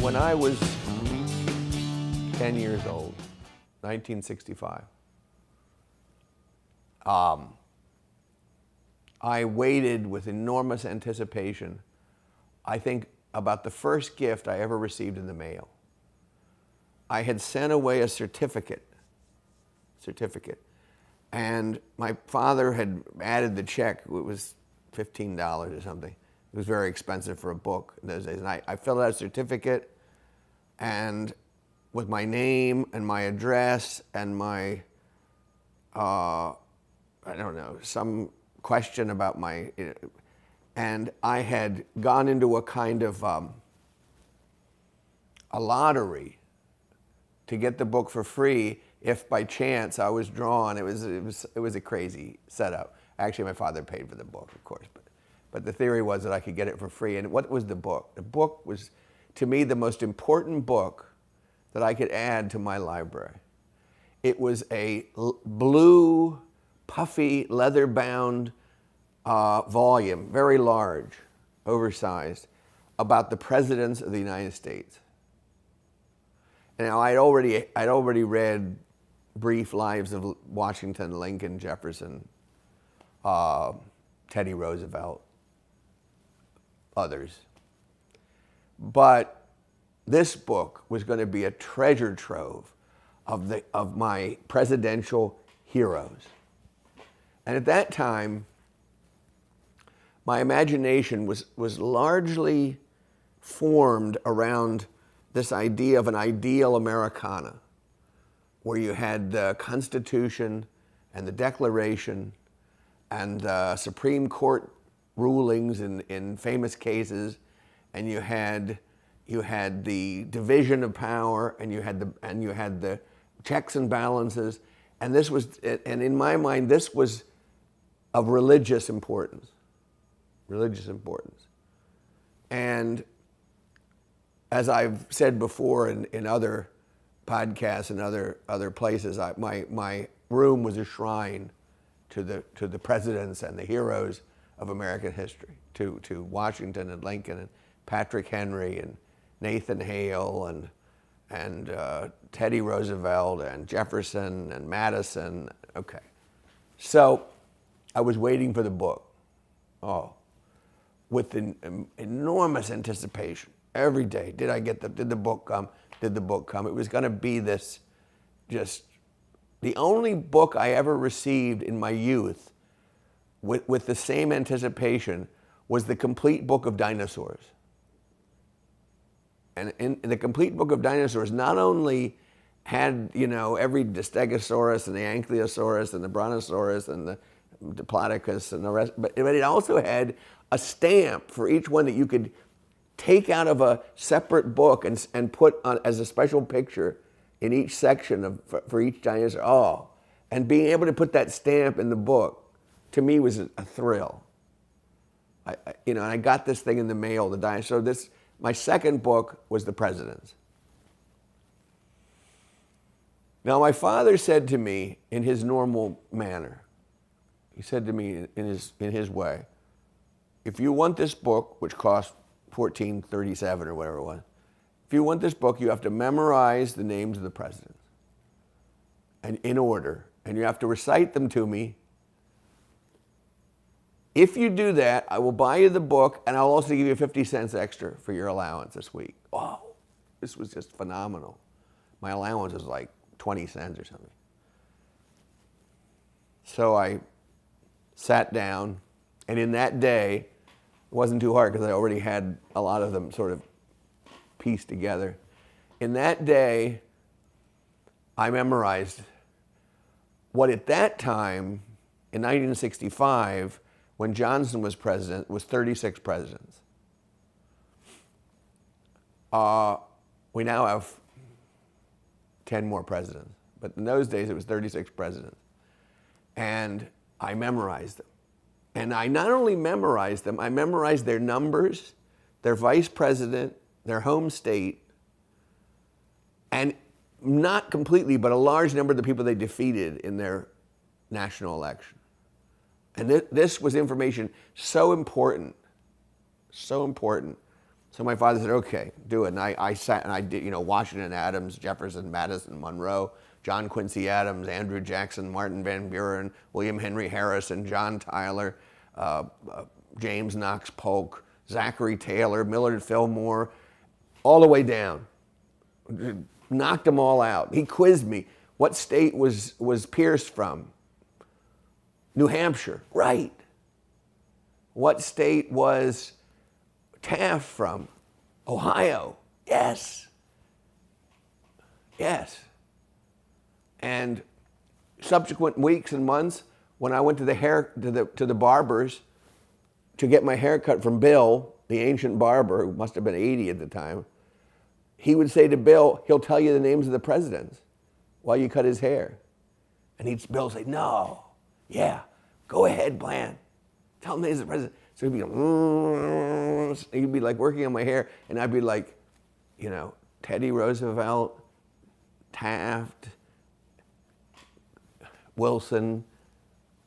When I was 10 years old, 1965, I waited with enormous anticipation, I think, about the first gift I ever received in the mail. I had sent away a certificate, and my father had added the check. It was $15 or something. It was very expensive for a book in those days. And I filled out a certificate, and with my name and my address and my, I don't know, some question about my, and I had gone into a kind of a lottery to get the book for free if by chance I was drawn. It was a crazy setup. Actually, my father paid for the book, of course, but the theory was that I could get it for free. And what was the book? The book was, to me, the most important book that I could add to my library. It was a blue, puffy, leather-bound volume, very large, oversized, about the presidents of the United States. And now I'd already read brief lives of Washington, Lincoln, Jefferson, Teddy Roosevelt, others. But this book was going to be a treasure trove of my presidential heroes. And at that time, my imagination was largely formed around this idea of an ideal Americana, where you had the Constitution and the Declaration and Supreme Court rulings in famous cases, and you had the division of power, and you had the checks and balances, and in my mind, this was of religious importance. And as I've said before in other podcasts and other places, my room was a shrine to the presidents and the heroes of American history, to Washington and Lincoln and Patrick Henry and Nathan Hale and Teddy Roosevelt and Jefferson and Madison. Okay, so I was waiting for the book, with an enormous anticipation. Every day, did the book come? Did the book come? It was going to be this, just the only book I ever received in my youth with the same anticipation was the complete book of dinosaurs. And in the complete book of dinosaurs, not only had, every Stegosaurus and the Ankylosaurus and the Brontosaurus and the Diplodocus and the rest, but it also had a stamp for each one that you could take out of a separate book and put on as a special picture in each section for each dinosaur. And being able to put that stamp in the book, to me, was a thrill. And I got this thing in the mail, the dinosaur. My second book was The Presidents. Now, my father said to me in his normal manner, he said to me in his way, if you want this book, which cost $14.37 or whatever it was, if you want this book, you have to memorize the names of the presidents, and in order, and you have to recite them to me. If you do that, I will buy you the book, and I'll also give you 50 cents extra for your allowance this week. Wow, this was just phenomenal. My allowance was like 20 cents or something. So I sat down, and in that day, it wasn't too hard because I already had a lot of them sort of pieced together. In that day, I memorized what at that time, in 1965, when Johnson was president, was 36 presidents. We now have 10 more presidents, but in those days it was 36 presidents. And I memorized them. And I not only memorized them, I memorized their numbers, their vice president, their home state, and not completely, but a large number of the people they defeated in their national election. And this was information so important So my father said, okay, do it. And I sat and I did, Washington Adams, Jefferson, Madison, Monroe, John Quincy Adams, Andrew Jackson, Martin Van Buren, William Henry Harrison, John Tyler, James Knox Polk, Zachary Taylor, Millard Fillmore, all the way down. Knocked them all out. He quizzed me. What state was Pierce from? New Hampshire. Right. What state was Taft from? Ohio. Yes. Yes. And subsequent weeks and months, when I went to the barbers to get my hair cut from Bill, the ancient barber, who must have been 80 at the time, he would say to Bill, he'll tell you the names of the presidents while you cut his hair. And Bill would say, no, yeah, go ahead, Bland. Tell him the names of the president. So he'd be like working on my hair, and I'd be like, Teddy Roosevelt, Taft, Wilson,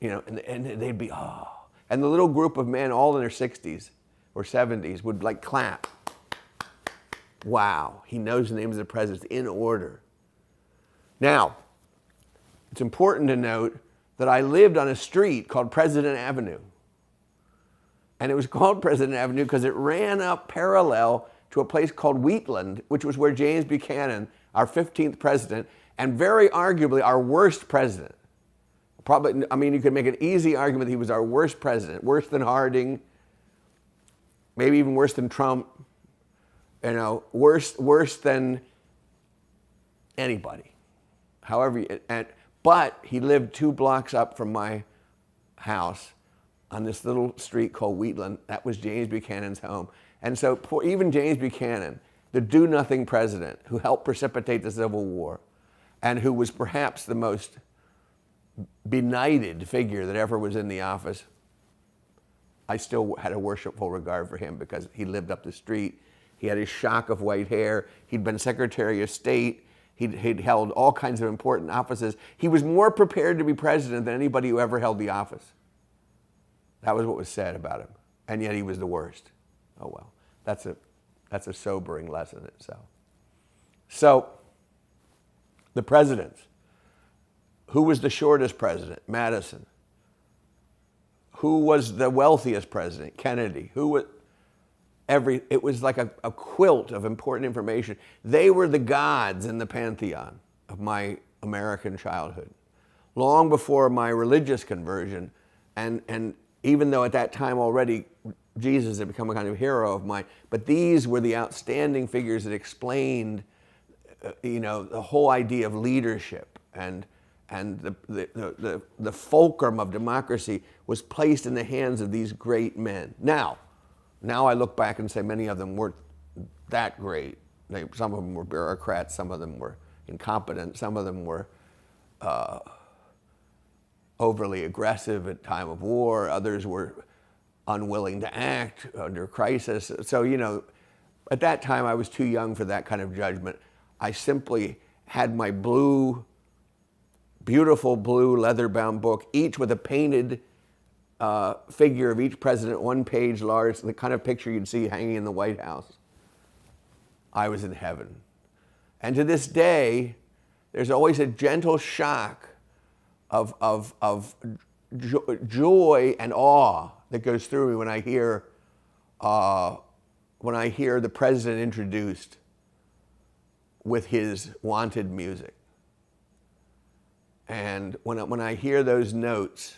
and they'd be, oh. And the little group of men, all in their 60s or 70s, would like clap. Wow, he knows the names of the presidents in order. Now, it's important to note that I lived on a street called President Avenue. And it was called President Avenue because it ran up parallel to a place called Wheatland, which was where James Buchanan, our 15th president, and very arguably our worst president. Probably, you could make an easy argument that he was our worst president, worse than Harding, maybe even worse than Trump, worse than anybody. But he lived 2 blocks up from my house on this little street called Wheatland. That was James Buchanan's home. And so even James Buchanan, the do-nothing president who helped precipitate the Civil War and who was perhaps the most benighted figure that ever was in the office, I still had a worshipful regard for him because he lived up the street. He had his shock of white hair. He'd been Secretary of State. He'd held all kinds of important offices. He was more prepared to be president than anybody who ever held the office. That was what was said about him. And yet he was the worst. Oh well, that's a sobering lesson itself. So, the presidents. Who was the shortest president? Madison. Who was the wealthiest president? Kennedy. It was like a quilt of important information. They were the gods in the pantheon of my American childhood. Long before my religious conversion, and even though at that time already Jesus had become a kind of hero of mine, but these were the outstanding figures that explained, the whole idea of leadership and the fulcrum of democracy was placed in the hands of these great men. Now I look back and say many of them weren't that great. Some of them were bureaucrats, some of them were incompetent, some of them were overly aggressive at time of war, others were unwilling to act under crisis. So, at that time I was too young for that kind of judgment. I simply had my beautiful blue leather-bound book, each with a painted figure of each president, 1 page large, the kind of picture you'd see hanging in the White House. I was in heaven. And to this day, there's always a gentle shock of joy and awe that goes through me when I hear the president introduced with his wanted music. And when I hear those notes,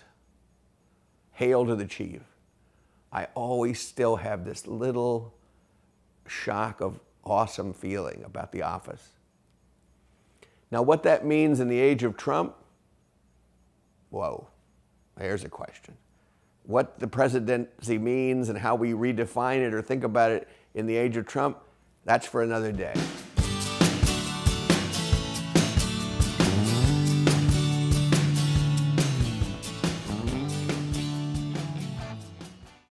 "Hail to the Chief," I always still have this little shock of awesome feeling about the office. Now, what that means in the age of Trump, whoa, there's a question. What the presidency means and how we redefine it or think about it in the age of Trump, that's for another day.